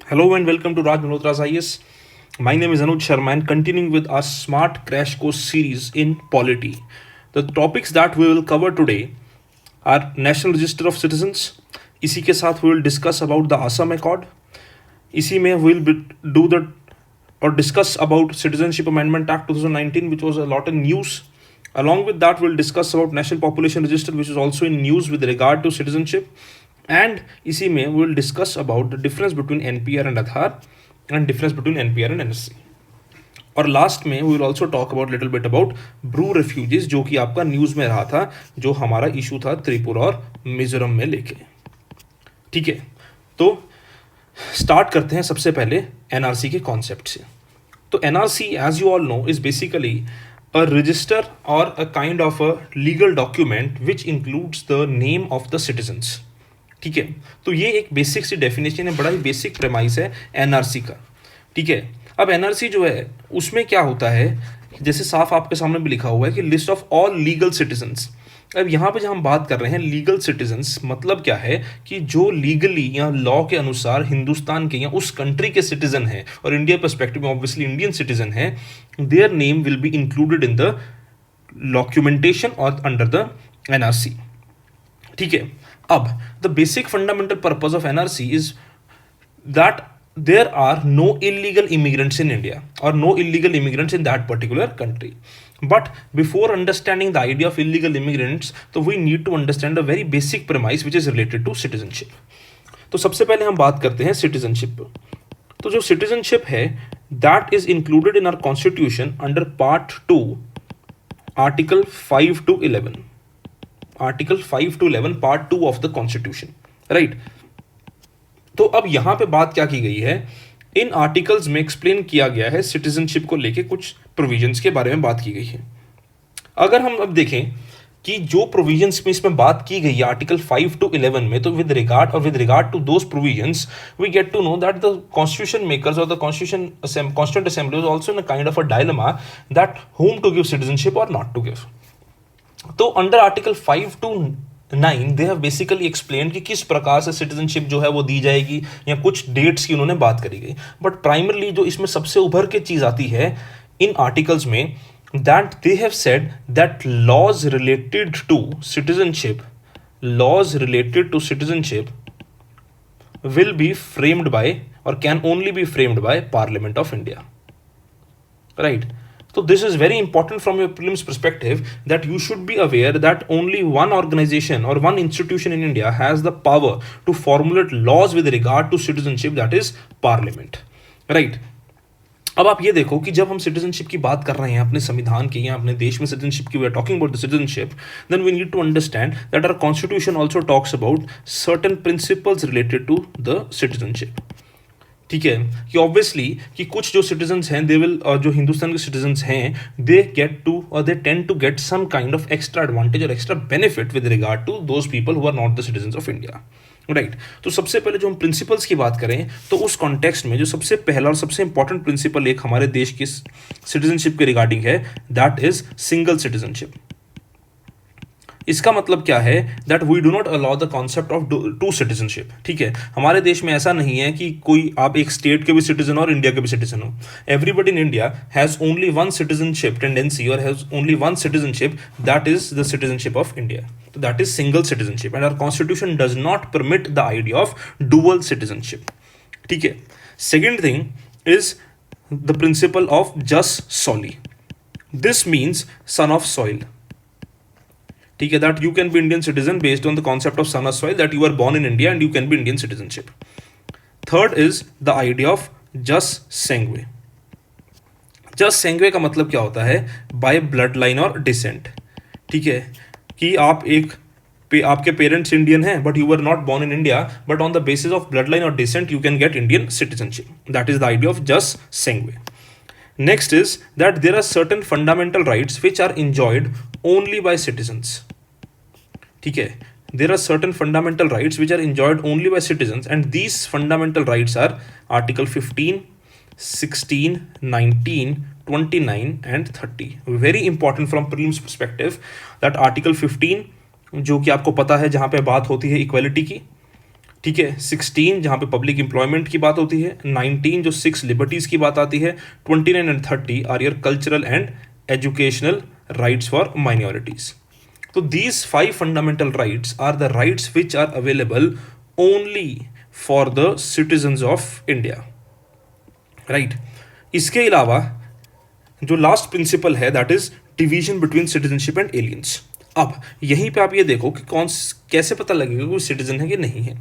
Hello and welcome to Raj Malhotra's IS. My name is Anuj Sharma and continuing with our Smart Crash Course series in polity. The topics that we will cover today are National Register of Citizens. इसी के साथ we will discuss about the Assam Accord. इसी में we will do the or discuss about Citizenship Amendment Act 2019, which was a lot in news. Along with that, we'll discuss about National Population Register, which is also in news with regard to citizenship. And इसी में we will discuss about the difference between NPR and Aadhaar and difference between NPR and NSC. और last में we will also talk about little bit about Bru refugees, जो कि आपका news में रहा था, जो हमारा इशू था त्रिपुरा और मिजोरम में लेके. ठीक है, तो स्टार्ट करते हैं सबसे पहले एनआरसी के कॉन्सेप्ट से. तो NRC, as you all know, is basically a register or a kind of a legal document which includes the name of the citizens. ठीक है, तो ये एक बेसिक सी डेफिनेशन है, बड़ा ही बेसिक प्रेमाइस है एनआरसी का. ठीक है, अब एनआरसी जो है उसमें क्या होता है, जैसे साफ आपके सामने भी लिखा हुआ है कि list of all legal citizens. अब यहाँ पे जब हम बात कर रहे हैं लीगल सिटीजन्स, मतलब क्या है कि जो लीगली या लॉ के अनुसार हिंदुस्तान के या उस कंट्री के सिटीजन हैं, और इंडिया पर्सपेक्टिव में ऑब्वियसली इंडियन सिटीजन है, their name will be included in the documentation और अंडर द एनआरसी. ठीक है, अब the basic fundamental purpose of NRC is that there are no illegal immigrants in India or no illegal immigrants in that particular country. But before understanding the idea of illegal immigrants, so we need to understand a very basic premise which is related to citizenship. तो सबसे पहले हम बात करते हैं citizenship. तो जो citizenship है that is included in our constitution under part 2, article 5 to 11. Article 5 to 11 part 2 of the constitution, right? तो अब यहां पे बात क्या की गई है, इन आर्टिकल्स में एक्सप्लेन किया गया है सिटीजनशिप को लेके कुछ प्रोविजंस के बारे में बात की गई है. अगर हम अब देखें कि जो प्रोविजंस में इसमें बात की गई है आर्टिकल 5 to 11 में, तो with regard to those provisions we get to know that the constitution makers और the constituent assembly was also in a kind of a dilemma that whom to give citizenship or not to give. तो under article 5 to 9 they have basically explain कि किस प्रकार से citizenship जो है वो दी जाएगी, या कुछ डेट्स की उन्होंने बात करी गई. बट प्राइमरली जो इसमें सबसे उभर के चीज आती है इन आर्टिकल्स में, that they have said that laws related to citizenship will be framed by और can only be framed by parliament of India, right? So this is very important from your prelims perspective, that you should be aware that only one organization or one institution in India has the power to formulate laws with regard to citizenship, that is parliament, right? अब आप ये देखो कि जब हम citizenship की बात कर रहे हैं अपने संविधान की या अपने देश में सिटीजनशिप की, we are talking about the citizenship, then we need to understand that our constitution also talks about certain principles related to the citizenship. ठीक है, कि ऑब्वियसली कि कुछ जो सिटीजन्स हैं दे विल, जो हिंदुस्तान के सिटीजन्स हैं, दे गेट टू और they tend to get some kind of extra advantage और extra benefit with regard to those people who are not the citizens of India, right? तो सबसे पहले जो हम प्रिंसिपल्स की बात करें, तो उस कॉन्टेक्स्ट में जो सबसे पहला और सबसे इंपॉर्टेंट प्रिंसिपल एक हमारे देश की सिटीजनशिप के रिगार्डिंग है, दैट इज सिंगल सिटीजनशिप. इसका मतलब क्या है, that we do not allow the concept of two citizenship. ठीक है, हमारे देश में ऐसा नहीं है कि कोई आप एक स्टेट के भी सिटीजन और इंडिया के भी सिटीजन हो. Everybody in India has only one citizenship tendency और has only one citizenship, that is the citizenship of India. तो that is single citizenship and our constitution does not permit the idea of dual citizenship. ठीक है, second thing is the principle of jus soli. This means son of soil. ठीक है, that you can be Indian citizen based on the concept of son of soil, that you are born in India and you can be Indian citizenship. Third is the idea of jus sanguinis. Jus sanguinis का मतलब क्या होता है, by blood line और descent. ठीक है, कि आप आपके पेरेंट्स इंडियन हैं but you are not born in India, but on the basis of blood line और descent you can get Indian citizenship. That is the idea of jus sanguinis. Next is that there are certain fundamental rights which are enjoyed only by citizens. ठीक है, there are certain fundamental rights which are enjoyed only by citizens, and these fundamental rights are Article 15, 16, 19, 29 and 30. Very important from prelims perspective that Article 15, जो कि आपको पता है जहाँ पे बात होती है इक्वलिटी की, ठीक है, 16 जहाँ पे पब्लिक एम्प्लॉयमेंट की बात होती है, 19 जो 6 लिबर्टीज की बात आती है, 29 and 30 are your cultural and educational rights for minorities. तो these 5 fundamental rights are the rights which are available only for the citizens of India. Right. इसके अलावा जो लास्ट प्रिंसिपल है that is division between citizenship and aliens. अब यहीं पे आप ये देखो कि कैसे पता लगेगा कोई सिटीजन है कि नहीं है.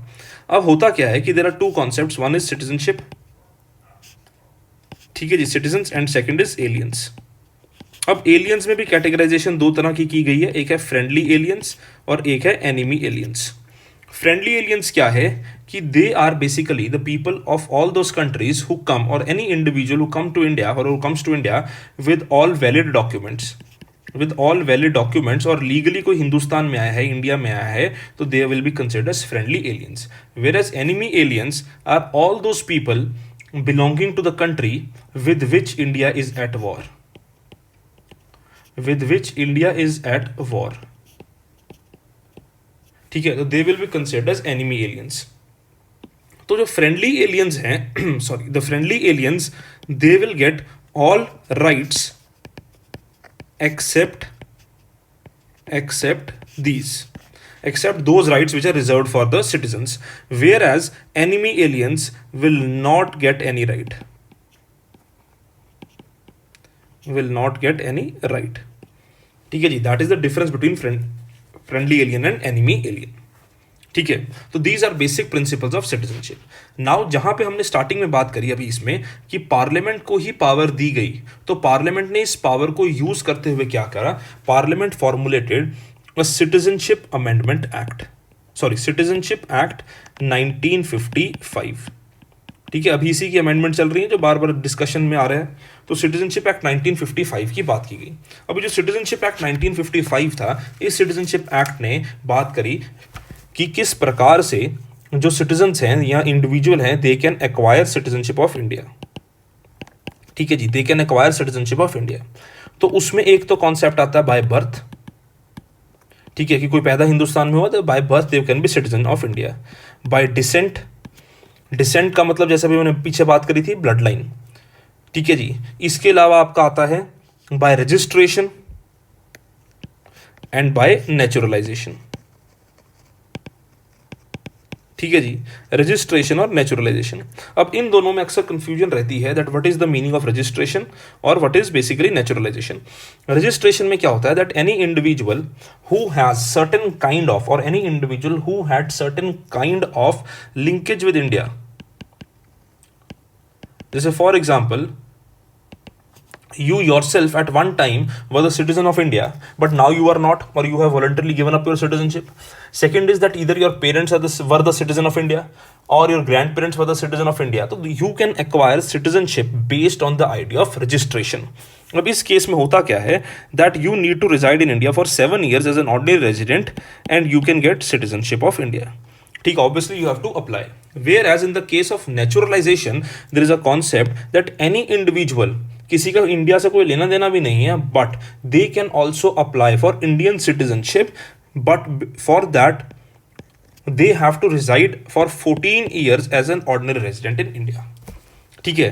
अब होता क्या है कि there are two concepts, one is citizenship, ठीक है जी, citizens, and second is aliens. अब एलियंस में भी कैटेगराइजेशन दो तरह की गई है, एक है फ्रेंडली एलियंस और एक है एनिमी एलियंस. फ्रेंडली एलियंस क्या है कि they are basically the people of all those countries who come और any individual who come to India और who comes to India with all valid documents, with all valid documents, और legally कोई हिंदुस्तान में आया है, इंडिया में आया है, तो they will be considered as friendly aliens. Whereas enemy aliens are all those people belonging to the country with which India is at war, with which India is at war. ठीक है, तो they will be considered as enemy aliens. तो जो friendly aliens हैं, sorry, the friendly aliens, they will get all rights except those rights which are reserved for the citizens, whereas enemy aliens will not get any right. ठीक है जी, that is the difference between friendly alien and enemy alien. ठीक है, तो these are basic principles of citizenship. Now जहां पे हमने starting में बात करी अभी इसमें कि पार्लियामेंट को ही पावर दी गई, तो पार्लियामेंट ने इस पावर को यूज करते हुए क्या करा, parliament formulated a citizenship amendment act, sorry, citizenship act 1955. ठीक है, अभी इसी की अमेंडमेंट चल रही है जो बार बार डिस्कशन में आ रहा है. तो सिटीजनशिप एक्ट 1955 की बात की गई. अभी जो सिटीजनशिप एक्ट 1955 था, इस सिटीजनशिप एक्ट ने बात करी कि किस प्रकार से जो सिटीजन्स हैं या इंडिविजुअल हैं, they can acquire citizenship of India. ठीक है जी, they can acquire citizenship of India. तो उसमें एक तो कॉन्सेप्ट आता है बाय बर्थ. ठीक है, कि कोई पैदा हिंदुस्तान में हुआ तो by birth they can be citizen of India. By descent, descent का मतलब जैसे भी मैंने पीछे बात करी थी, ब्लड लाइन. ठीक है जी, इसके अलावा आपका आता है bye registration and bye naturalisation. ठीक है जी, रजिस्ट्रेशन और नेचुरलाइजेशन. अब इन दोनों में अक्सर कंफ्यूजन रहती है that what is the meaning of registration और what is basically naturalization. Registration में क्या होता है that any individual who has certain kind of, और any individual who had certain kind of linkage with India. जैसे for example, you yourself at one time were the citizen of India, but now you are not, or you have voluntarily given up your citizenship. Second is that either your parents were the citizen of India or your grandparents were the citizen of India. So you can acquire citizenship based on the idea of registration. अब इस case में होता क्या है that you need to reside in India for 7 years as an ordinary resident and you can get citizenship of India. ठीक, obviously you have to apply. Whereas in the case of naturalization, there is a concept that any individual, किसी का India से कोई लेना देना भी नहीं है, but they can also apply for Indian citizenship, but for that they have to reside for 14 years as an ordinary resident in India. ठीक है,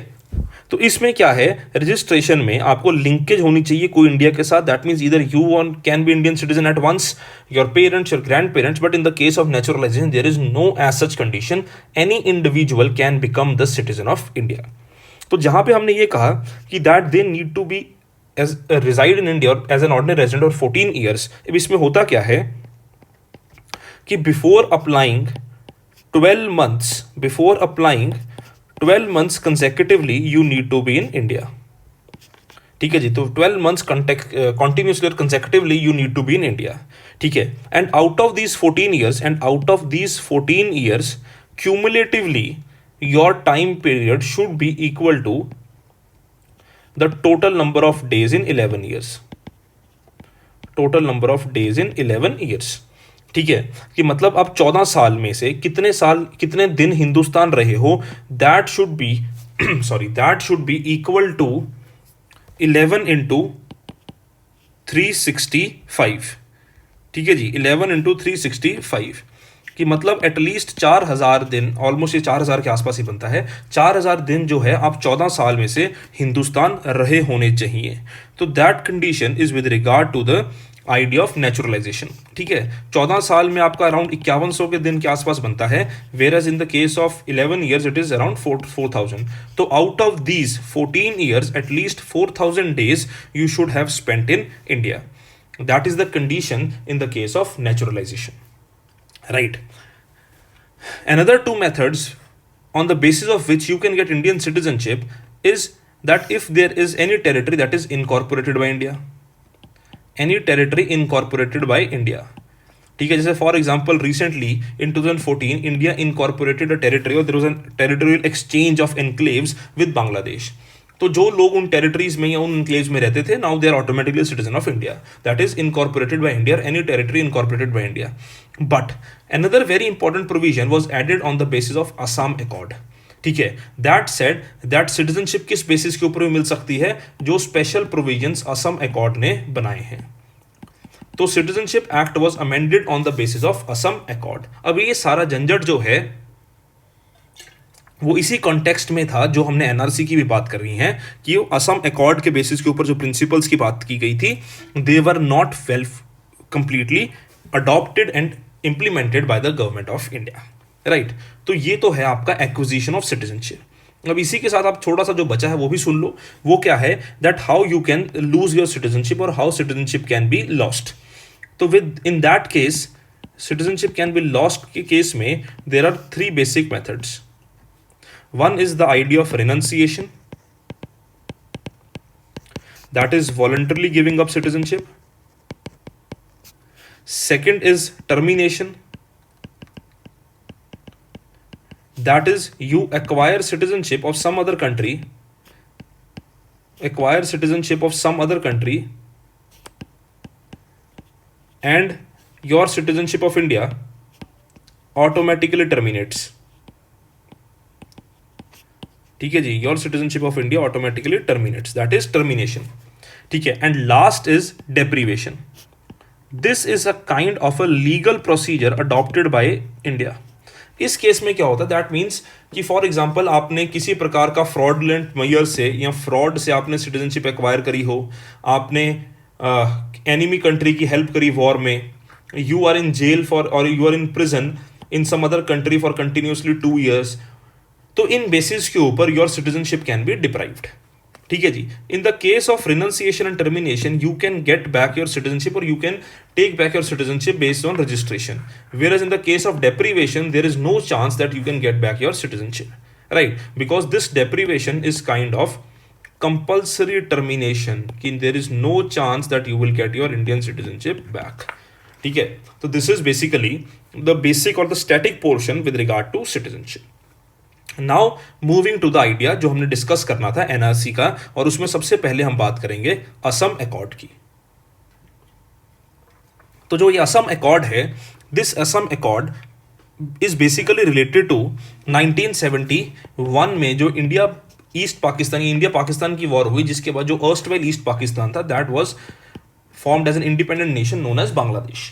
तो इसमें क्या है, रजिस्ट्रेशन में आपको लिंकेज होनी चाहिए कोई इंडिया के साथ. That means either you can be Indian citizen at once, your parents, your grandparents, but in the case of naturalization there is no as such condition. Any individual can become the citizen of India. तो जहां पे हमने ये कहा कि that they need to be as reside in India as an ordinary resident और 14 years. अब इसमें होता क्या है कि before applying 12 months consecutively you need to be in India. ठीक है जी, तो 12 months continuously or consecutively you need to be in India. ठीक है, and out of these 14 years cumulatively your time period should be equal to the total number of days in 11 years. ठीक है, कि मतलब आप 14 साल में से कितने दिन हिंदुस्तान रहे हो, that should be equal to 11 into 365. ठीक है जी, 11 into 365. कि मतलब एटलीस्ट 4,000 दिन, ऑलमोस्ट ये 4,000 के आसपास ही बनता है, 4,000 दिन जो है आप 14 साल में से हिंदुस्तान रहे होने चाहिए। तो that condition is with regard to the idea of naturalization. ठीक है, 14 साल में आपका अराउंड 5100 के दिन के आसपास बनता है, whereas in the case of 11 years it is around 4,000। तो out of these 14 years at least 4,000 days you should have spent in India. That is the condition in the case of naturalization. Right. Another two methods on the basis of which you can get Indian citizenship is that if there is any territory that is incorporated by India. Any territory incorporated by India. ठीक है, जैसे for example recently in 2014 India incorporated a territory और there was a territorial exchange of enclaves with Bangladesh. तो जो लोग उन territories में या उन एनक्लेव्स में रहते थे, now they are automatically citizen of India, that is incorporated by India, any territory incorporated by India. But another very important provision was added on the basis of Assam accord. ठीक है, that said that citizenship किस बेसिस के ऊपर मिल सकती है, जो special provisions Assam accord ने बनाए हैं। तो citizenship act was amended on the basis of Assam accord. अब ये सारा झंझट जो है वो इसी कॉन्टेक्स्ट में था जो हमने एनआरसी की भी बात कर रही हैं, कि वो असम अकॉर्ड के बेसिस के ऊपर जो प्रिंसिपल्स की बात की गई थी, they were not well completely adopted and implemented by the government of India. Right, तो ये तो है आपका एक्विजिशन ऑफ सिटीजनशिप। अब इसी के साथ आप थोड़ा सा जो बचा है वो भी सुन लो। वो क्या है, that how you can lose your citizenship और how citizenship can be lost. तो within that case citizenship can be lost के केस में there are 3 basic methods. One is the idea of renunciation, that is voluntarily giving up citizenship. Second is termination, that is you acquire citizenship of some other country, and your citizenship of India automatically terminates. ठीक है जी, your citizenship of India automatically terminates, that is termination. ठीक है, and last is deprivation. This is a kind of a legal procedure adopted by India. इस case में क्या होता है, दैट मीन्स कि फॉर एग्जाम्पल आपने किसी प्रकार का फ्रॉडलेंट मेयर से या फ्रॉड से आपने सिटीजनशिप एक्वायर करी हो, आपने एनिमी कंट्री की हेल्प करी वॉर में, you are in jail for और you are in prison in some other country for continuously 2 years, तो इन बेसिस के ऊपर your citizenship can be deprived. ठीक है जी, in the case of renunciation and termination you can get back your citizenship और you can take back your citizenship based on registration, whereas in the case of deprivation there is no chance that you can get back your citizenship, right, because this deprivation is kind of compulsory termination, कि there is no chance that you will get your Indian citizenship back. ठीक है, तो this is basically the basic और the static portion with regard to citizenship. Now moving to the idea जो हमने discuss करना था NRC का, और उसमें सबसे पहले हम बात करेंगे असम अकॉर्ड की। तो जो ये असम अकॉर्ड है, this Assam accord is basically related to 1971 में जो इंडिया पाकिस्तान की वॉर हुई, जिसके बाद जो अर्स्टवाइल ईस्ट पाकिस्तान था that was formed as an independent nation known as Bangladesh.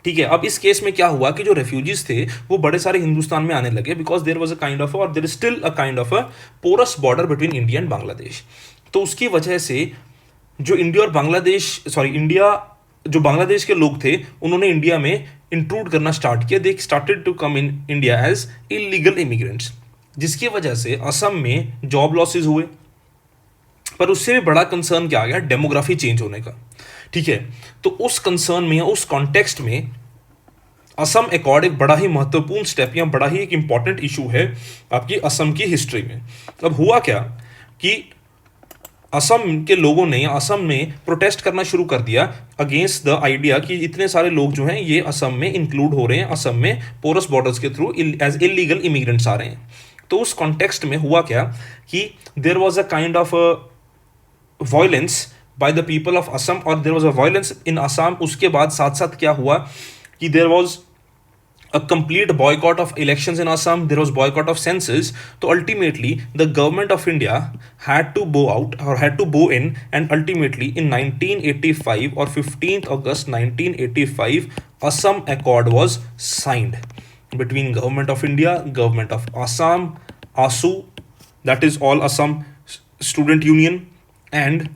ठीक है, अब इस केस में क्या हुआ कि जो रेफ्यूजीज थे वो बड़े सारे हिंदुस्तान में आने लगे, because there was a kind of और there is still a kind of a porous border between India and Bangladesh. तो उसकी वजह से जो जो बांग्लादेश के लोग थे उन्होंने इंडिया में इंट्रूड करना स्टार्ट किया, they started to come in India as illegal immigrants, जिसकी वजह से असम में जॉब लॉसेज हुए। पर उससे भी बड़ा कंसर्न क्या आ गया, डेमोग्राफी चेंज होने का। ठीक है, तो उस कंसर्न में, उस कॉन्टेक्स्ट में असम अकॉर्ड एक बड़ा ही महत्वपूर्ण स्टेप या बड़ा ही एक इंपॉर्टेंट इशू है आपकी असम की हिस्ट्री में। अब हुआ क्या कि असम के लोगों ने असम में प्रोटेस्ट करना शुरू कर दिया अगेंस्ट द आइडिया कि इतने सारे लोग जो हैं ये असम में इंक्लूड हो रहे हैं, असम में पोरस बॉर्डर्स के थ्रू एज इलीगल इमिग्रेंट्स आ रहे हैं। तो उस कॉन्टेक्स्ट में हुआ क्या कि there was a kind of violence by the people of Assam, और there was a violence in Assam. उसके बाद साथ साथ क्या हुआ कि there was a complete boycott of elections in Assam, there was boycott of census. So ultimately the government of India had to bow out or had to bow in, and ultimately in 1985 or 15th August 1985 Assam Accord was signed between Government of India, Government of Assam, ASU, that is All Assam Student Union, and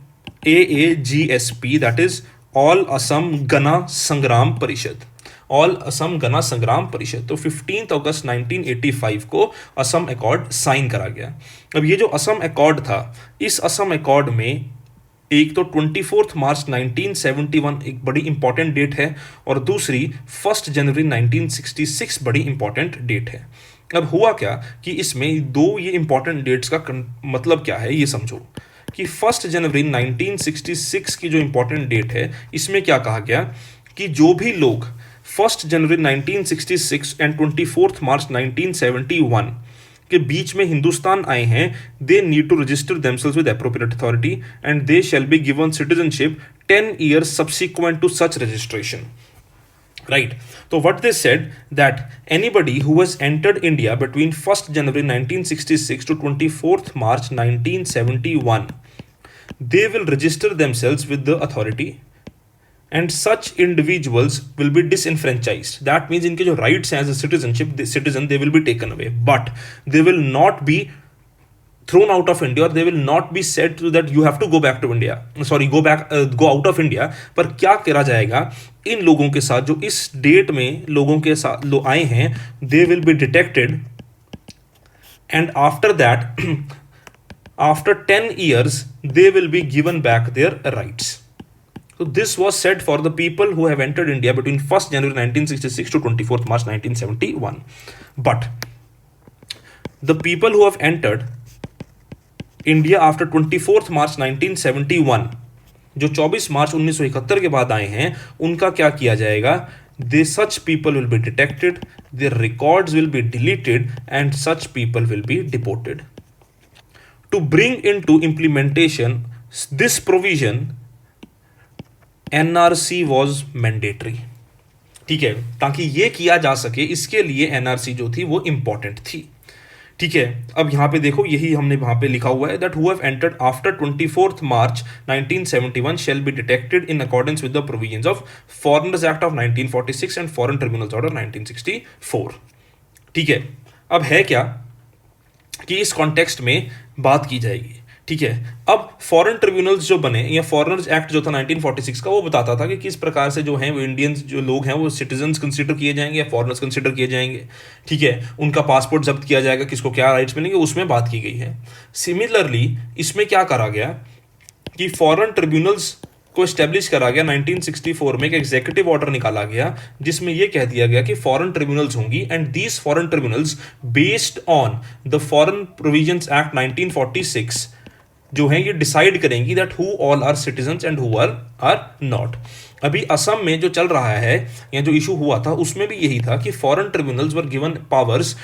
AAGSP, that is All Assam Gana Sangram Parishad. All Assam गना संग्राम परिषद। तो 15 अगस्त 1985 को Assam accord sign करा गया। अब ये जो असम अकॉर्ड था, इस असम अकॉर्ड में एक तो 24 मार्च 1971 एक बड़ी इंपॉर्टेंट डेट है, और दूसरी 1 जनवरी 1966 बड़ी इंपॉर्टेंट डेट है। अब हुआ क्या कि इसमें दो ये इंपॉर्टेंट डेट्स का मतलब क्या है ये समझो कि 1 जनवरी 1966 की जो इंपॉर्टेंट डेट है, इसमें क्या कहा गया कि जो भी लोग 1 जनवरी 1966 एंड 24 मार्च 1971 के बीच में हिंदुस्तान आए हैं, they need to register themselves with appropriate authority and they shall be given citizenship 10 years subsequent to such registration. Right. So what they said that anybody who has entered India between 1st January 1966 to 24th March 1971, they will register themselves with the authority and such individuals will be disenfranchised. That means इनके जो rights हैं as a citizen, they will be taken away, but they will not be thrown out of India, or they will not be said to that you have to go back to India, go out of India. पर क्या करा जाएगा इन लोगों के साथ जो इस date में लोगों के साथ लोग आए हैं, they will be detected and after that after 10 years they will be given back their rights. So this was said for the people who have entered India between 1st January 1966 to 24th March 1971. But the people who have entered India after 24th March 1971, जो 24 मार्च 1971 के बाद आए हैं, उनका क्या किया जाएगा? Such people will be detected, their records will be deleted, and such people will be deported. To bring into implementation this provision, NRC was mandatory. ठीक है, ताकि ये किया जा सके इसके लिए एनआरसी जो थी वो इंपॉर्टेंट थी। ठीक है, अब यहां पे देखो यही हमने वहां पे लिखा हुआ है that who have entered after 24th March 1971 shall be detected in accordance with the provisions of foreigners act of 1946 and foreign tribunals order 1964। ठीक है, अब है क्या कि इस कॉन्टेक्स्ट में बात की जाएगी। ठीक है, अब फॉरेन ट्रिब्यूनल्स जो बने या फॉरेनर्स एक्ट जो था 1946 का, वो बताता था कि किस प्रकार से जो हैं वो इंडियंस जो लोग हैं वो सिटीजन्स कंसिडर किए जाएंगे या फॉरेनर्स कंसिडर किए जाएंगे। ठीक है, उनका पासपोर्ट जब्त किया जाएगा, किसको क्या राइट्स मिलेंगे, उसमें बात की गई है। सिमिलरली इसमें क्या करा गया कि फॉरेन ट्रिब्यूनल्स को एस्टेब्लिश करा गया 1964 में, एक एग्जीक्यूटिव ऑर्डर निकाला गया जिसमें यह कह दिया गया कि फॉरेन ट्रिब्यूनल्स होंगी and these foreign tribunals based on the foreign provisions act 1946 जो है ये डिसाइड करेंगी that who all are citizens and who are not. अभी असम में जो चल रहा है या जो इशू हुआ था उसमें भी यही था कि foreign tribunals were given powers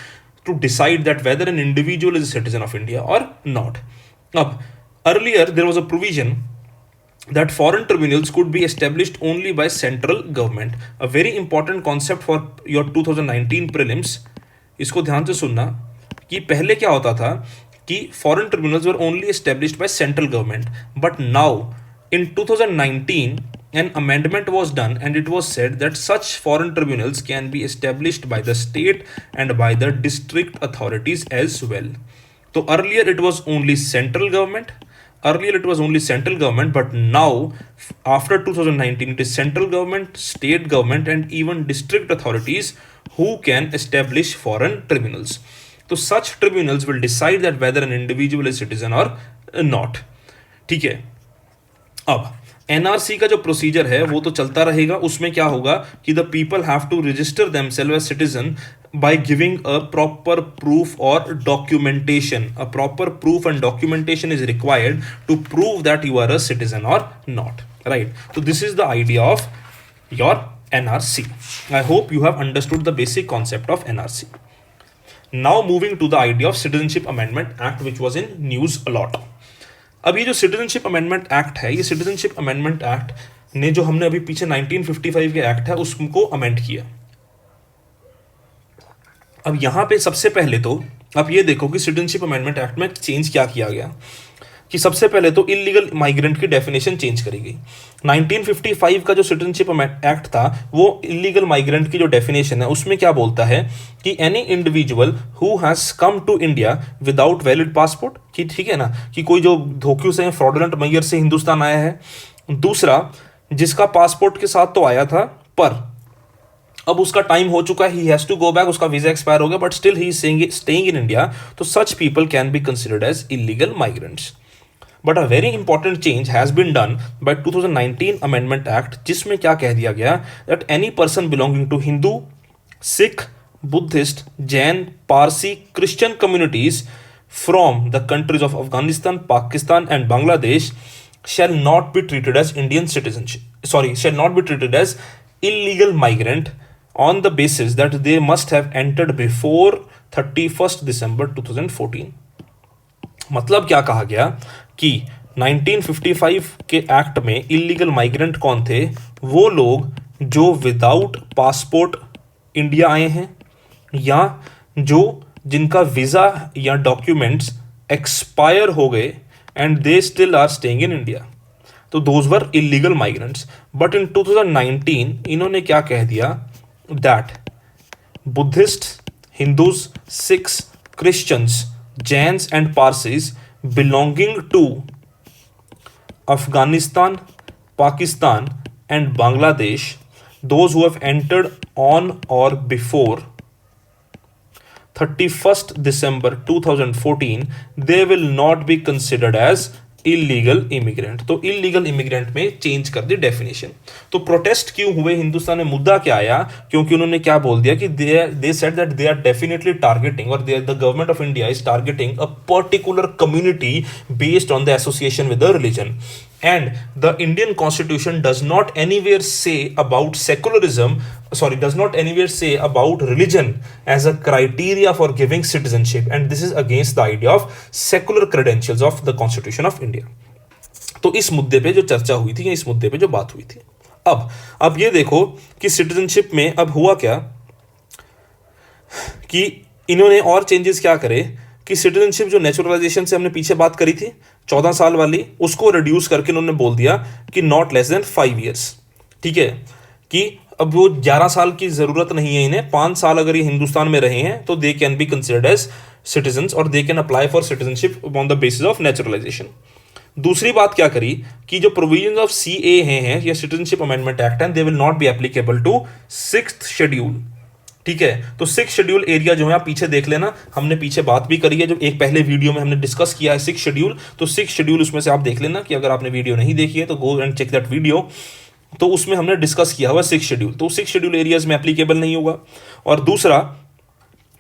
to decide that whether an individual is citizen of India और नॉट। अब earlier there was a provision that foreign tribunals could be established only by central government. A very important concept for your 2019 prelims, इसको ध्यान से सुनना कि पहले क्या होता था कि foreign tribunals were only established by central government, but now in 2019 an amendment was done and it was said that such foreign tribunals can be established by the state and by the district authorities as well. So earlier it was only central government, but now after 2019 it is central government, state government and even district authorities who can establish foreign tribunals. So such tribunals will decide that whether an individual is citizen or not. ठीक है, अब NRC का जो procedure है वो तो चलता रहेगा। उसमें क्या होगा कि the people have to register themselves as citizen by giving a proper proof or documentation. A proper proof and documentation is required to prove that you are a citizen or not. Right. So this is the idea of your NRC. I hope you have understood the basic concept of NRC. Now moving to the idea of Citizenship Amendment Act, which was in news a lot. अब ये जो Citizenship Amendment Act है, ये Citizenship Amendment Act ने जो हमने अभी पीछे 1955 के एक्ट है उसको अमेंड किया। अब यहां पे सबसे पहले तो आप ये देखो कि सिटीजनशिप अमेंडमेंट एक्ट में चेंज क्या किया गया। कि सबसे पहले तो इलीगल माइग्रेंट की डेफिनेशन चेंज करी गई। 1955 का जो सिटीजनशिप एक्ट था वो इलीगल माइग्रेंट की जो डेफिनेशन है उसमें क्या बोलता है कि any individual who has come to India without valid passport, कि ठीक है ना, कि कोई जो धोखे से फ्रॉडुलेंट मैयर से हिंदुस्तान आया है। दूसरा, जिसका पासपोर्ट के साथ तो आया था पर अब उसका टाइम हो चुका है, he has to go back, उसका वीजा एक्सपायर हो गया but still he is staying in India, तो such people can be considered as illegal migrants. But a very important change has been done by 2019 amendment act, जिसमें क्या कह दिया गया that any person belonging to Hindu, Sikh, Buddhist, Jain, Parsi, Christian communities from the countries of Afghanistan, Pakistan and Bangladesh shall not be treated as Indian citizenship, shall not be treated as illegal migrant on the basis that they must have entered before 31st December 2014। मतलब क्या कहा गया कि 1955 के act में illegal migrant कौन थे? वो लोग जो विदाउट पासपोर्ट इंडिया आए हैं या जो जिनका वीजा या डॉक्यूमेंट्स एक्सपायर हो गए and they still are staying in India, तो those were illegal migrants। but in 2019 इन्होंने क्या कह दिया that Buddhists, Hindus, Sikhs, Christians, Jains and Parsis belonging to Afghanistan, Pakistan and Bangladesh, those who have entered on or before 31st December 2014, they will not be considered as illegal immigrant. तो illegal immigrant में change कर दी definition. तो protest क्यों हुए हिंदुस्तान में, मुद्दा क्या आया? क्योंकि उन्होंने क्या बोल दिया कि they said that they are definitely targeting और the government of India is targeting a particular community based on the association with the religion, and the Indian constitution does not anywhere say about secularism, does not anywhere say about religion as a criteria for giving citizenship, and this is against the idea of secular credentials of the constitution of India। तो इस मुद्दे पे जो चर्चा हुई थी या इस मुद्दे पे जो बात हुई थी। अब ये देखो कि सिटीजनशिप में अब हुआ क्या कि इन्होंने और चेंजेस क्या करे कि सिटीजनशिप जो नेचुरलाइजेशन से हमने पीछे बात करी थी 14 साल वाली, उसको रिड्यूस करके उन्होंने बोल दिया कि नॉट लेस देन 5 ईयर्स। ठीक है, कि अब वो 11 साल की जरूरत नहीं है इन्हें, 5 साल अगर ये हिंदुस्तान में रहे हैं तो they can be considered as citizens और they can apply for citizenship on the basis of naturalisation. दूसरी बात क्या करी कि जो प्रोविजन ऑफ CAA हैं या citizenship amendment act and they will not be applicable to 6th schedule. ठीक है, तो 6 शेड्यूल एरिया जो है आप पीछे देख लेना, हमने पीछे बात भी करी है, जो एक पहले वीडियो में हमने डिस्कस किया है 6 शेड्यूल, तो 6 शेड्यूल उसमें से आप देख लेना कि अगर आपने वीडियो नहीं देखी है तो go and check that video. तो उसमें हमने डिस्कस किया हुआ 6 शेड्यूल, तो 6 शेड्यूल एरियाज में एप्लीकेबल नहीं होगा। और दूसरा,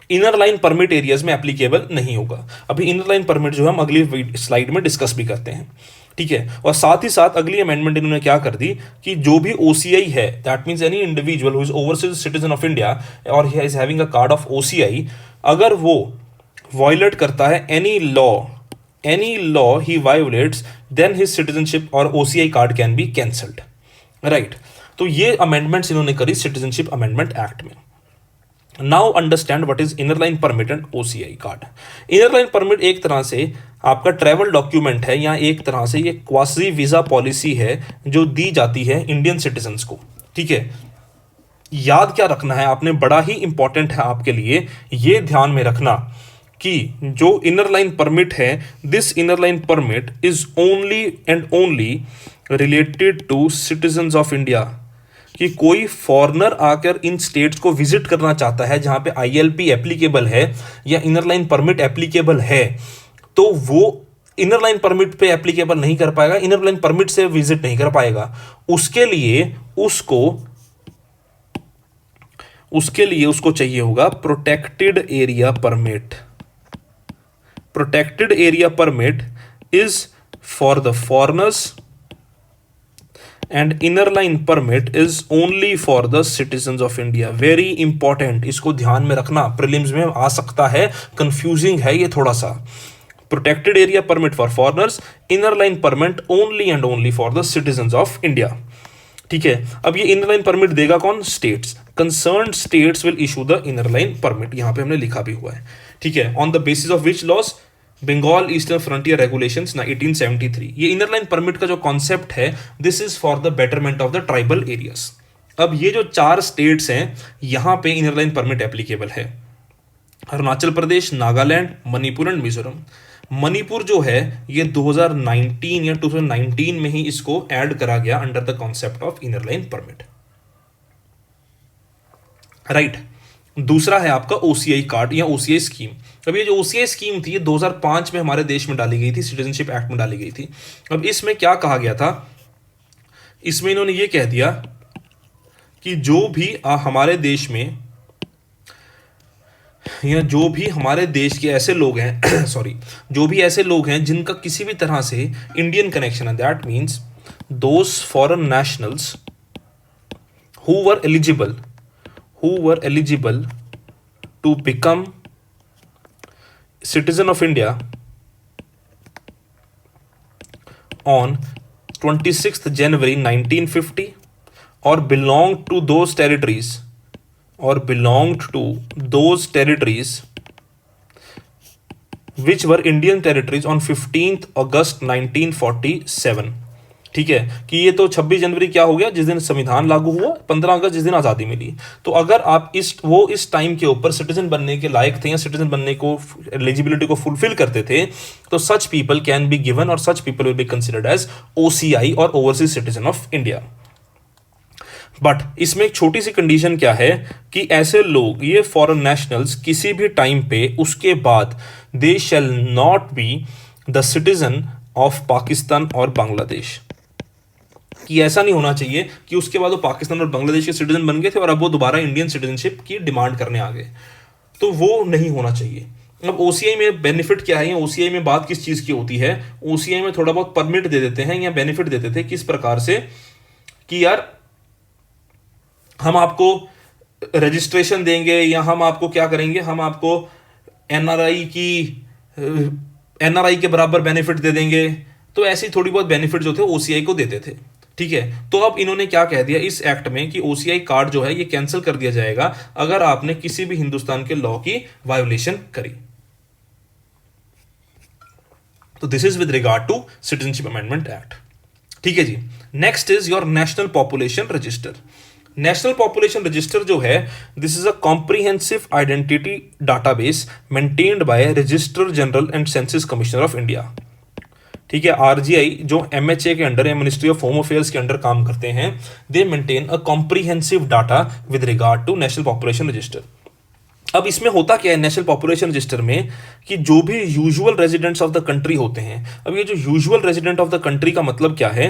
इनर लाइन परमिट एरियाज में एप्लीकेबल नहीं होगा। अभी इनर लाइन परमिट जो हम अगली स्लाइड में डिस्कस भी करते हैं। ठीक है, और साथ ही साथ अगली अमेंडमेंट इन्होंने क्या कर दी कि जो भी OCI है, that means any individual who is overseas citizen of India और he is having a card of OCI, अगर वो वायलेट करता है any law he violates, then his citizenship और OCI card can be cancelled. Right, तो ये amendments इन्होंने करी सिटीजनशिप अमेंडमेंट एक्ट में। Now understand what is inner line permit and OCI card. Inner line permit एक तरह से आपका ट्रैवल डॉक्यूमेंट है या एक तरह से ये क्वासी वीजा पॉलिसी है जो दी जाती है इंडियन सिटीजन्स को। ठीक है, याद क्या रखना है आपने, बड़ा ही इंपॉर्टेंट है आपके लिए ये ध्यान में रखना कि जो इनर लाइन परमिट है, this inner line permit is only and only related to citizens of India. कि कोई फॉरेनर आकर इन स्टेट्स को विजिट करना चाहता है जहां पे ILP एप्लीकेबल है या इनर लाइन परमिट एप्लीकेबल है, तो वो इनर लाइन परमिट पे एप्लीकेबल नहीं कर पाएगा, इनर लाइन परमिट से विजिट नहीं कर पाएगा। उसके लिए उसको चाहिए होगा protected area permit. Protected area permit is for the foreigners and inner line permit is only for the citizens of India. Very important, इसको ध्यान में रखना, प्रीलिम्स में आ सकता है, कंफ्यूजिंग है ये थोड़ा सा। Protected area permit for foreigners, inner line permit only and only for the citizens of India. ठीक है, अब ये इनर लाइन परमिट देगा कौन? States. Concerned states will issue the inner line permit, यहां पे हमने लिखा भी हुआ है। ठीक है, on the basis of which laws? Bengal eastern frontier regulations 1873। ये इनर लाइन परमिट का जो कॉन्सेप्ट है, this is for the betterment of the tribal areas. अब ये जो 4 स्टेट्स हैं यहां पे इनर लाइन परमिट एप्लीकेबल है, अरुणाचल प्रदेश, नागालैंड, मणिपुर एंड मिजोरम। मणिपुर जो है ये 2019 या 2019 में ही इसको ऐड करा गया under the concept of inner line permit, right. दूसरा है आपका ओसीआई कार्ड या ओसीआई स्कीम। अब ये जो ओसीआई स्कीम थी ये 2005 में हमारे देश में डाली गई थी, सिटीजनशिप एक्ट में डाली गई थी। अब इसमें क्या कहा गया था, इसमें इन्होंने ये कह दिया कि जो भी हमारे देश में या जो भी हमारे देश के ऐसे लोग हैं सॉरी, जो भी ऐसे लोग हैं जिनका किसी भी तरह से इंडियन कनेक्शन है, that means those foreign nationals who were eligible to become citizen of India on 26th January 1950 or belonged to those territories which were Indian territories on 15th August 1947। ठीक है कि ये तो 26 जनवरी क्या हो गया, जिस दिन संविधान लागू हुआ, 15 अगस्त जिस दिन आज़ादी मिली। तो अगर आप इस टाइम के ऊपर सिटीजन बनने के लायक थे या सिटीजन बनने को एलिजिबिलिटी को फुलफिल करते थे, तो such people can be given और such people will be considered as OCI और overseas citizen of India. But इसमें एक छोटी सी कंडीशन क्या है कि ऐसे लोग, ये फॉरेन नेशनल्स, किसी भी टाइम पे उसके बाद they shall not be the citizen of Pakistan और बांग्लादेश। कि ऐसा नहीं होना चाहिए कि उसके बाद वो पाकिस्तान और बांग्लादेश के सिटीजन बन गए थे और अब वो दोबारा इंडियन सिटीजनशिप की डिमांड करने आ गए, तो वो नहीं होना चाहिए। अब ओसीआई में बेनिफिट क्या है, ओसीआई में बात किस चीज़ की होती है, ओसीआई में थोड़ा बहुत परमिट दे देते हैं या बेनिफिट देते थे, किस प्रकार से कि यार हम आपको रजिस्ट्रेशन देंगे या हम आपको क्या करेंगे, हम आपको एनआरआई के बराबर बेनिफिट दे देंगे। तो ऐसी थोड़ी बहुत बेनिफिट जो थे ओसीआई को देते थे, ठीक है। तो अब इन्होंने क्या कह दिया इस एक्ट में कि ओसीआई कार्ड जो है ये कैंसिल कर दिया जाएगा अगर आपने किसी भी हिंदुस्तान के लॉ की वायोलेशन करी। तो this is with regard to citizenship amendment act, ठीक है जी। Next is your national population register. National population register जो है, this is a comprehensive identity database maintained by registrar general and census commissioner of India. ठीक है, RGI जो MHA के under या मिनिस्ट्री ऑफ होम अफेयर्स के under काम करते हैं, they maintain a comprehensive data with regard to national population register. अब इसमें होता क्या है नेशनल पॉपुलेशन रजिस्टर में कि जो भी usual residents of the country होते हैं, अब ये जो usual resident of the country का मतलब क्या है,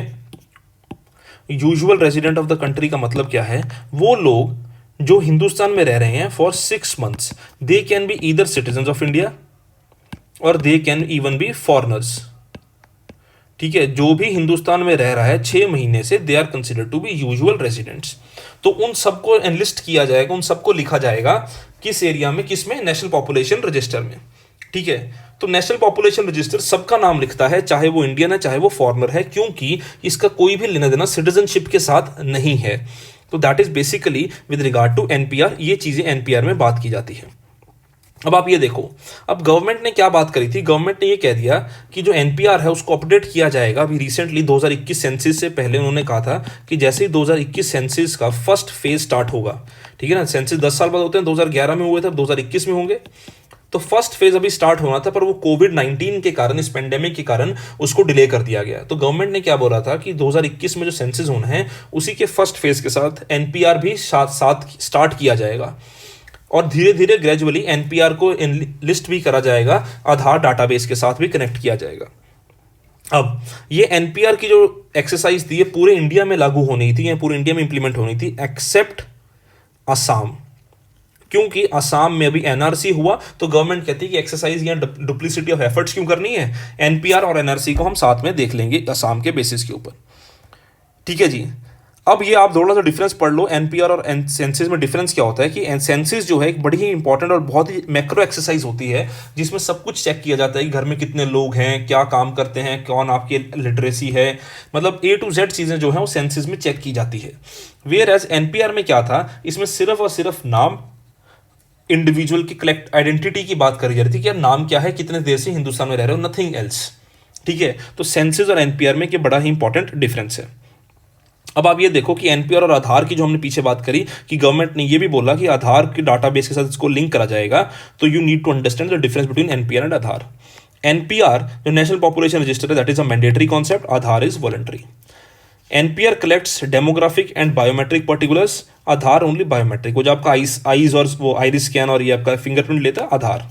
usual resident of the country का मतलब क्या है, वो लोग जो हिंदुस्तान में रह रहे हैं for 6 months, they can be either citizen of India और they can even be foreigners. ठीक है, जो भी हिंदुस्तान में रह रहा है 6 महीने से, they are considered to be usual residents. तो उन सबको एनलिस्ट किया जाएगा, उन सबको लिखा जाएगा किस एरिया में, किस में, नेशनल पॉपुलेशन रजिस्टर में। ठीक है, तो नेशनल पॉपुलेशन रजिस्टर सबका नाम लिखता है, चाहे वो इंडियन है चाहे वो फॉरेनर है, क्योंकि इसका कोई भी लेना देना सिटीजनशिप के साथ नहीं है। तो that is basically with regard to NPR, ये चीजें एनपीआर में बात की जाती है। अब आप ये देखो, अब गवर्नमेंट ने क्या बात करी थी, गवर्नमेंट ने ये कह दिया कि जो एनपीआर है उसको अपडेट किया जाएगा। अभी रिसेंटली 2021 सेंसिस से पहले उन्होंने कहा था कि जैसे ही 2021 सेंसिस का फर्स्ट फेज स्टार्ट होगा, ठीक है ना, सेंसिस 10 साल बाद होते हैं, 2011 में हुए थे, अब 2021 में होंगे, तो फर्स्ट फेज अभी स्टार्ट होना था, पर वो कोविड-19 के कारण, इस पेंडेमिक के कारण उसको डिले कर दिया गया। तो गवर्नमेंट ने क्या बोला था कि 2021 में जो सेंसिस होना है उसी के फर्स्ट फेज के साथ एनपीआर भी साथ स्टार्ट किया जाएगा और धीरे धीरे ग्रेजुअली एनपीआर को लिस्ट भी करा जाएगा, आधार डाटाबेस के साथ भी कनेक्ट किया जाएगा। अब ये एनपीआर की जो एक्सरसाइज थी ये पूरे इंडिया में लागू होनी थी, या पूरे इंडिया में इंप्लीमेंट होनी थी, एक्सेप्ट असम, क्योंकि असम में अभी एनआरसी हुआ तो गवर्नमेंट कहती है कि एक्सरसाइज या डुप्लीसिटी ऑफ एफर्ट्स क्यों करनी है, एनपीआर और एनआरसी को हम साथ में देख लेंगे असम के बेसिस के ऊपर। ठीक है जी, अब ये आप थोड़ा सा डिफरेंस पढ़ लो, एनपीआर और सेंसिस में डिफरेंस क्या होता है कि सेंसिस जो है एक बड़ी ही इंपॉर्टेंट और बहुत ही मैक्रो एक्सरसाइज होती है, जिसमें सब कुछ चेक किया जाता है कि घर में कितने लोग हैं, क्या काम करते हैं, कौन आपकी लिटरेसी है, मतलब A to Z चीज़ें जो हैं वो सेंसिस में चेक की जाती है। वेयर एज एनपीआर में क्या था, इसमें सिर्फ और सिर्फ नाम, इंडिविजुअल की कलेक्ट आइडेंटिटी की बात करी जा रही थी कि यार नाम क्या है, कितने देर से हिंदुस्तान में रह रहे हो, नथिंग एल्स। ठीक है, तो सेंसस और एनपीआर में ये बड़ा ही इंपॉर्टेंट डिफरेंस है। अब आप ये देखो कि एनपीआर और आधार की जो हमने पीछे बात करी कि गवर्नमेंट ने ये भी बोला कि आधार के डाटाबेस के साथ इसको लिंक करा जाएगा, तो you need to understand the difference between NPR and Aadhaar. NPR जो नेशनल पॉपुलेशन रजिस्टर है, that is a mandatory concept, Aadhaar is voluntary. NPR collects demographic and biometric particulars, Aadhaar only biometric, वो जो आपका आईज और वो आइरिस स्कैन और ये आपका फिंगरप्रिंट लेता है आधार।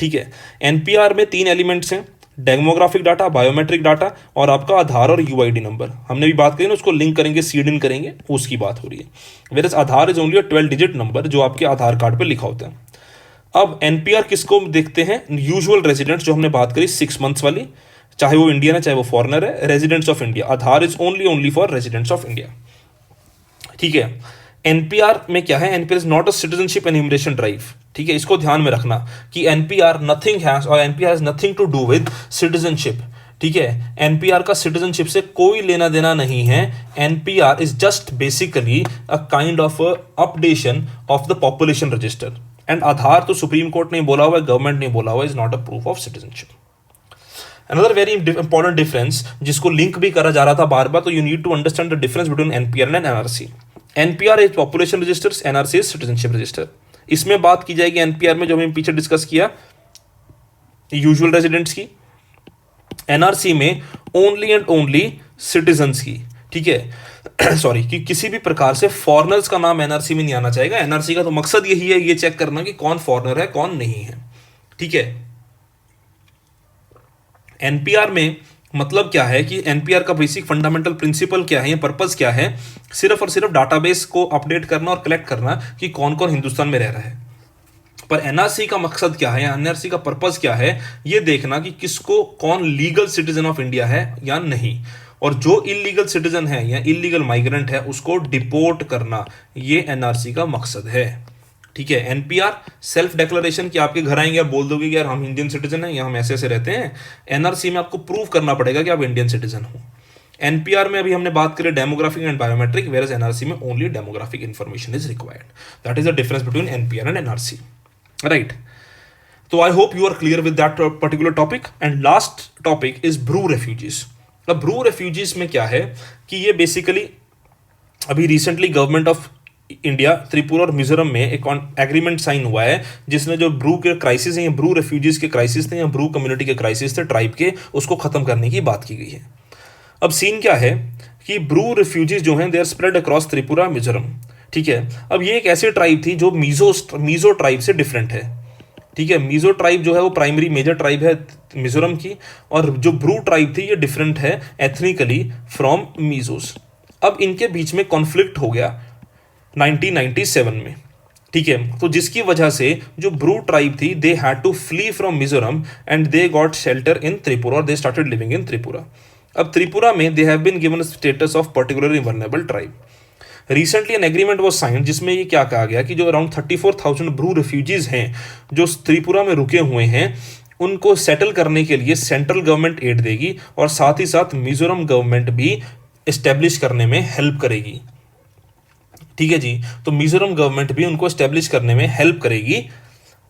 ठीक है, एनपीआर में 3 एलिमेंट्स हैं, डेमोग्राफिक डाटा, बायोमेट्रिक डाटा और आपका आधार और यूआईडी नंबर। हमने भी बात करी ना, उसको लिंक करेंगे, सीड इन करेंगे, उसकी बात हो रही है। Where Aadhaar is only 12 digit number जो आपके आधार कार्ड पे लिखा होता है। अब एनपीआर किसको देखते हैं, यूजुअल रेजिडेंट्स जो हमने बात करी 6 मंथ्स वाली, चाहे वो इंडियन है चाहे वो फॉरेनर है, residents of India. Aadhaar is only for residents of India. ठीक है, एनपीआर में क्या है, NPR is not a citizenship enumeration drive. ठीक है, इसको ध्यान में रखना कि एनपीआर नथिंग हैज और NPR has nothing to do with citizenship. ठीक है, एनपीआर का सिटीजनशिप से कोई लेना देना नहीं है। NPR is just basically a kind of updation of the population register. And Aadhaar तो सुप्रीम कोर्ट ने बोला हुआ है, गवर्नमेंट ने बोला हुआ है, is not a proof of citizenship. Another very important difference जिसको लिंक भी करा जा रहा था बार बार, तो you need to understand the difference between NPR and NRC. NPR is population register, NRC is citizenship register. इसमें बात की जाएगी एनपीआर में जो हमने पीछे डिस्कस किया यूजुअल रेजिडेंट्स की, एनआरसी में ओनली एंड ओनली सिटीजन्स की। ठीक है सॉरी, कि किसी भी प्रकार से फॉरेनर्स का नाम एनआरसी में नहीं आना चाहिए। एनआरसी का तो मकसद यही है, ये चेक करना कि कौन फॉरेनर है कौन नहीं है। ठीक है, एनपीआर में मतलब क्या है कि एनपीआर का बेसिक फंडामेंटल प्रिंसिपल क्या है, पर्पस क्या है, सिर्फ और सिर्फ डाटाबेस को अपडेट करना और कलेक्ट करना कि कौन कौन हिंदुस्तान में रह रहा है। पर एनआरसी का मकसद क्या है, एनआरसी का पर्पस क्या है, ये देखना कि किसको कौन लीगल सिटीजन ऑफ इंडिया है या नहीं, और जो इलीगल सिटीजन है या इलीगल माइग्रेंट है उसको डिपोर्ट करना, ये एनआरसी का मकसद है। ठीक है, एनपीआर सेल्फ डिक्लेरेशन कि आपके घर आएंगे, आप बोल दोगे कि यार हम इंडियन सिटीजन हैं या हम ऐसे ऐसे रहते हैं। एनआरसी में आपको प्रूव करना पड़ेगा कि आप इंडियन सिटीजन हो। एनपीआर में अभी हमने बात करी demographic and biometric, whereas NRC में only demographic information is required. That is the difference between NPR and NRC, right. तो I hope you are clear with that particular topic. And last topic is Bru refugees. अब Bru refugees में क्या है कि ये basically अभी recently government of India, Tripura और मिजोरम में एक एग्रीमेंट साइन हुआ है जिसने जो ब्रू के क्राइसिस हैं, ब्रू रेफ्यूजीज के क्राइसिस थे या ब्रू कम्युनिटी के क्राइसिस थे ट्राइब के, उसको खत्म करने की बात की गई है। अब सीन क्या है कि ब्रू रेफ्यूजीज जो हैं they are spread across Tripura Mizoram. ठीक है, अब ये एक ऐसी ट्राइब थी जो मीजो ट्राइब से डिफरेंट है। ठीक है, मीजो ट्राइब जो है वो प्राइमरी मेजर ट्राइब है मिजोरम की, और जो ब्रू ट्राइब थी ये डिफरेंट है एथनिकली फ्रॉम मीजोस। अब इनके बीच में कॉन्फ्लिक्ट हो गया 1997 में। ठीक है, तो जिसकी वजह से जो ब्रू ट्राइब थी they had to flee from Mizoram and they got shelter in Tripura और they started living in Tripura. अब त्रिपुरा में they have been given status of particularly vulnerable tribe. Recently an agreement was signed जिसमें ये क्या कहा गया कि जो अराउंड 34,000 ब्रू रेफ्यूजीज हैं जो त्रिपुरा में रुके हुए हैं, उनको सेटल करने के लिए सेंट्रल गवर्नमेंट एड देगी और साथ ही साथ मिजोरम गवर्नमेंट भी एस्टेब्लिश करने में हेल्प करेगी। ठीक है जी, तो मिजोरम गवर्नमेंट भी उनको एस्टेब्लिश करने में हेल्प करेगी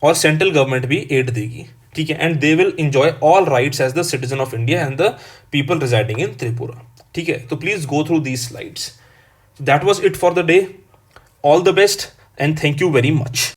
और सेंट्रल गवर्नमेंट भी एड देगी। ठीक है, and they will enjoy all rights as the citizen of India and the people residing in Tripura. ठीक है, तो please go through these slides. That was it for the day. All the best and thank you very much.